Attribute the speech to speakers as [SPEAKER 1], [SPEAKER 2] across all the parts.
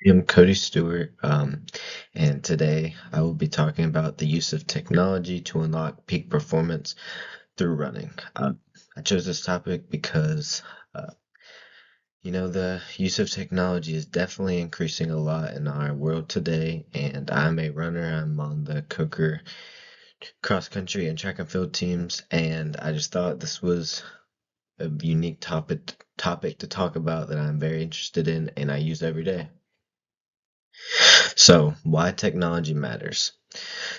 [SPEAKER 1] I'm Cody Stewart, and today I will be talking about the use of technology to unlock peak performance through running. I chose this topic because, uh, the use of technology is definitely increasing a lot in our world today, and I'm a runner. I'm on the Coker cross country and track and field teams, and I just thought this was a unique topic to talk about that I'm very interested in and I use every day. So, why technology matters.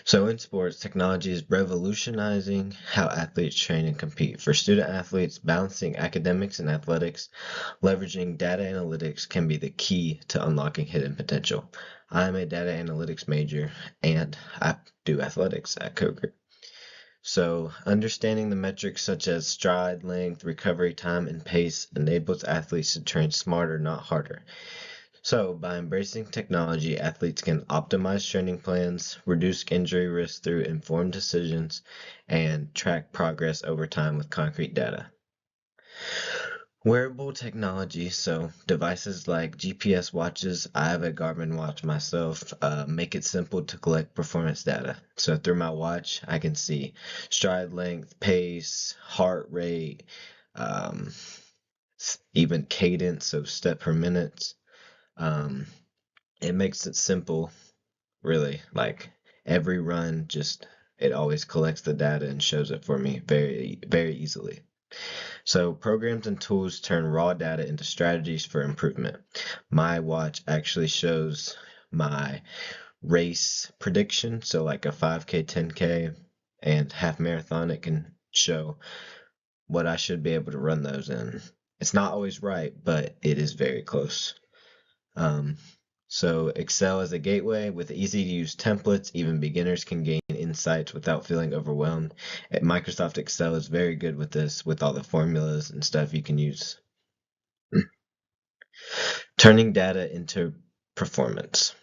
[SPEAKER 1] So, in sports, technology is revolutionizing how athletes train and compete. For student athletes, balancing academics and athletics, leveraging data analytics can be the key to unlocking hidden potential. I'm a data analytics major and I do athletics at Coker. So, understanding the metrics such as stride length, recovery time, and pace enables athletes to train smarter, not harder. So, by embracing technology, athletes can optimize training plans, reduce injury risk through informed decisions, and track progress over time with concrete data. Wearable technology, so devices like GPS watches, I have a Garmin watch myself, make it simple to collect performance data. So, through my watch, I can see stride length, pace, heart rate, um, even cadence, so step per minute. Um, it makes it simple, really. Like every run, just it always collects the data and shows it for me very, very easily. So programs and tools turn raw data into strategies for improvement. My watch actually shows my race prediction. So like a 5K, 10K, and half marathon, it can show what I should be able to run those in. It's not always right, but it is very close. Um, so Excel is a gateway with easy to use templates. Even beginners can gain insights without feeling overwhelmed. Microsoft Excel is very good with this, with all the formulas and stuff you can use. Turning data into performance.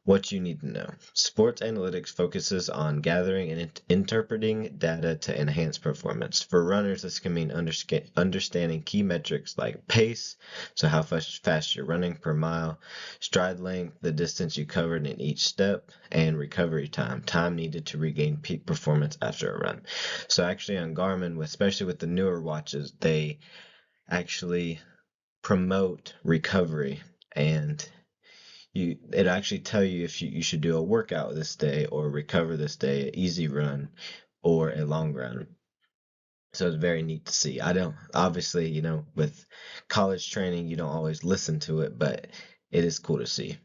[SPEAKER 1] What you need to know. Sports analytics focuses on gathering and interpreting data to enhance performance. For runners, this can mean understanding key metrics like pace, so how fast you're running per mile, stride length, the distance you covered in each step, and recovery time, time needed to regain peak performance after a run. So actually on Garmin, especially with the newer watches, they actually promote recovery, and it actually tell you if you should do a workout this day or recover this day, an easy run or a long run. So it's very neat to see. I don't obviously, with college training, you don't always listen to it, but it is cool to see.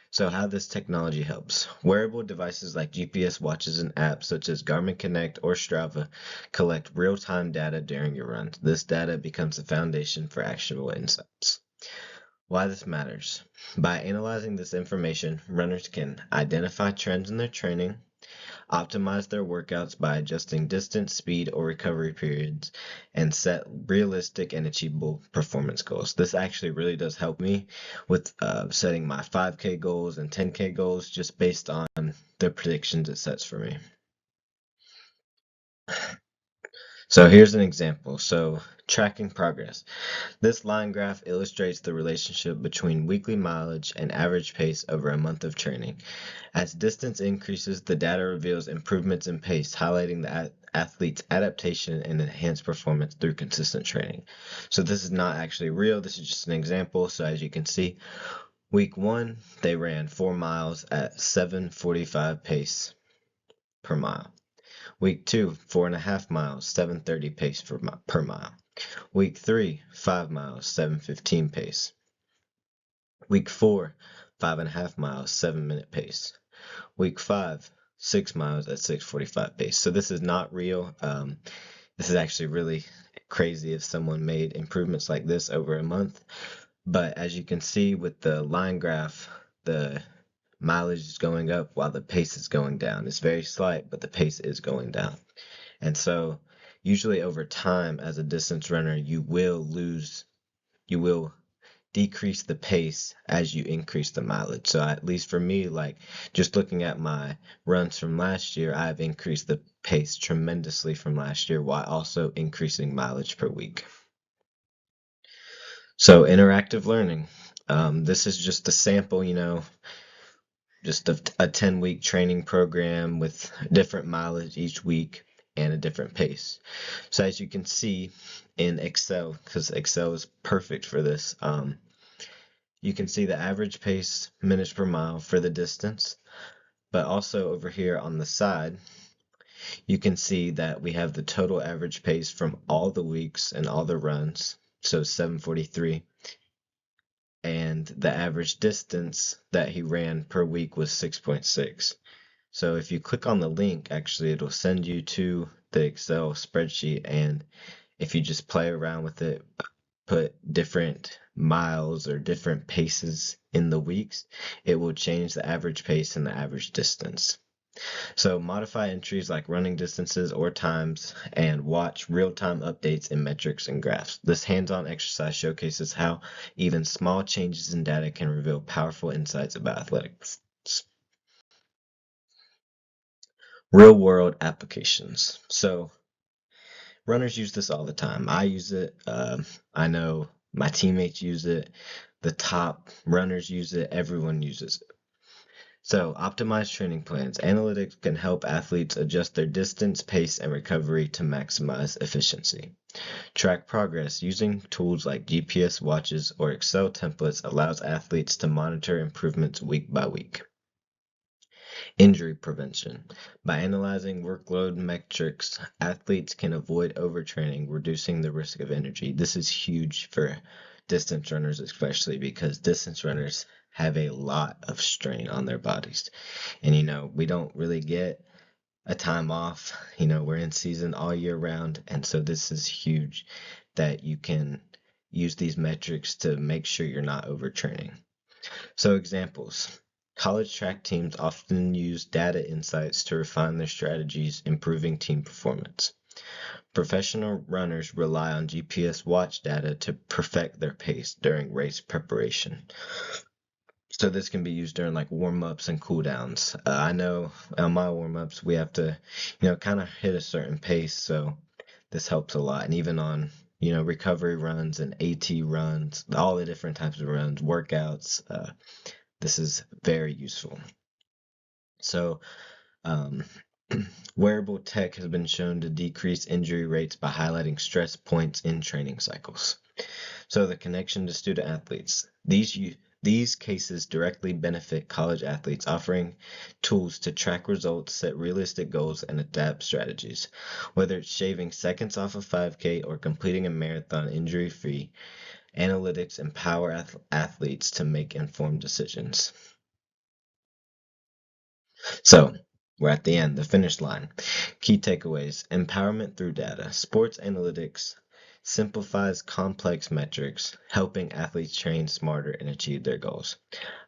[SPEAKER 1] So how this technology helps. Wearable devices like GPS watches and apps such as Garmin Connect or Strava collect real-time data during your runs. This data becomes the foundation for actionable insights. Why this matters. By analyzing this information, runners can identify trends in their training, optimize their workouts by adjusting distance, speed, or recovery periods, and set realistic and achievable performance goals. This actually really does help me with setting my 5K goals and 10K goals just based on the predictions it sets for me. So here's an example. So tracking progress. This line graph illustrates the relationship between weekly mileage and average pace over a month of training. As distance increases, the data reveals improvements in pace, highlighting the athlete's adaptation and enhanced performance through consistent training. So this is not actually real, this is just an example. So as you can see, week 1, they ran 4 miles at 7:45 pace per mile. Week 2, 4.5 miles, 7:30 pace per mile. Week 3, 5 miles, 7:15 pace. Week 4, 5.5 miles, 7-minute pace. Week 5, 6 miles at 6:45 pace. So this is not real. This is actually really crazy if someone made improvements like this over a month. But as you can see with the line graph, the mileage is going up while the pace is going down. It's very slight, but the pace is going down. And so usually over time as a distance runner, you will decrease the pace as you increase the mileage. So at least for me, like just looking at my runs from last year, I've increased the pace tremendously from last year while also increasing mileage per week. So interactive learning. This is just a sample, just a 10-week training program with different mileage each week and a different pace. So as you can see in Excel, because Excel is perfect for this, you can see the average pace minutes per mile for the distance, but also over here on the side, you can see that we have the total average pace from all the weeks and all the runs, so 7:43, and the average distance that he ran per week was 6.6. So if you click on the link, actually it'll send you to the Excel spreadsheet, and if you just play around with it, put different miles or different paces in the weeks, it will change the average pace and the average distance. So modify entries like running distances or times and watch real-time updates in metrics and graphs. This hands-on exercise showcases how even small changes in data can reveal powerful insights about athletic performance. Real-world applications. So runners use this all the time. I use it. I know my teammates use it. The top runners use it. Everyone uses it. So, optimize training plans. Analytics can help athletes adjust their distance, pace, and recovery to maximize efficiency. Track progress. Using tools like GPS watches or Excel templates allows athletes to monitor improvements week by week. Injury prevention. By analyzing workload metrics, athletes can avoid overtraining, reducing the risk of injury. This is huge for distance runners, especially because distance runners have a lot of strain on their bodies. And we don't really get a time off. We're in season all year round, and so this is huge that you can use these metrics to make sure you're not overtraining. So examples. College track teams often use data insights to refine their strategies, improving team performance. Professional runners rely on GPS watch data to perfect their pace during race preparation. So this can be used during like warm-ups and cool-downs. I know on my warm-ups we have to, kind of hit a certain pace, so this helps a lot. And even on, recovery runs and AT runs, all the different types of runs, workouts, this is very useful. So, wearable tech has been shown to decrease injury rates by highlighting stress points in training cycles. So the connection to student athletes. These cases directly benefit college athletes, offering tools to track results, set realistic goals, and adapt strategies. Whether it's shaving seconds off a 5K or completing a marathon injury-free, analytics empower athletes to make informed decisions. So, we're at the end, the finish line. Key takeaways. Empowerment through data. Sports analytics simplifies complex metrics, helping athletes train smarter and achieve their goals.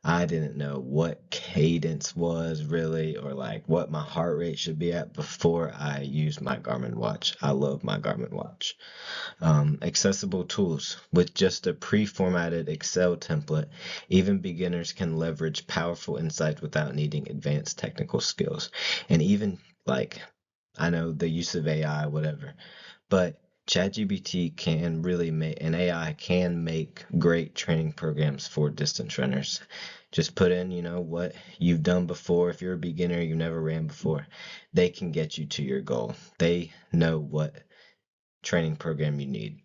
[SPEAKER 1] I didn't know what cadence was really, or like what my heart rate should be at before I used my Garmin watch. I love my Garmin watch. Accessible tools. With just a pre-formatted Excel template, even beginners can leverage powerful insights without needing advanced technical skills. And even I know the use of AI, whatever, but ChatGPT can really make, and AI can make great training programs for distance runners. Just put in, what you've done before. If you're a beginner, you've never ran before, they can get you to your goal. They know what training program you need.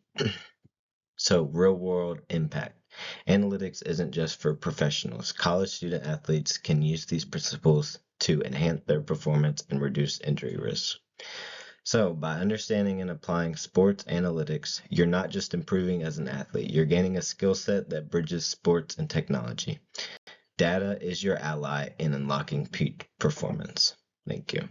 [SPEAKER 1] So, real world impact. Analytics isn't just for professionals. College student athletes can use these principles to enhance their performance and reduce injury risks. So, by understanding and applying sports analytics, you're not just improving as an athlete, you're gaining a skill set that bridges sports and technology. Data is your ally in unlocking peak performance. Thank you.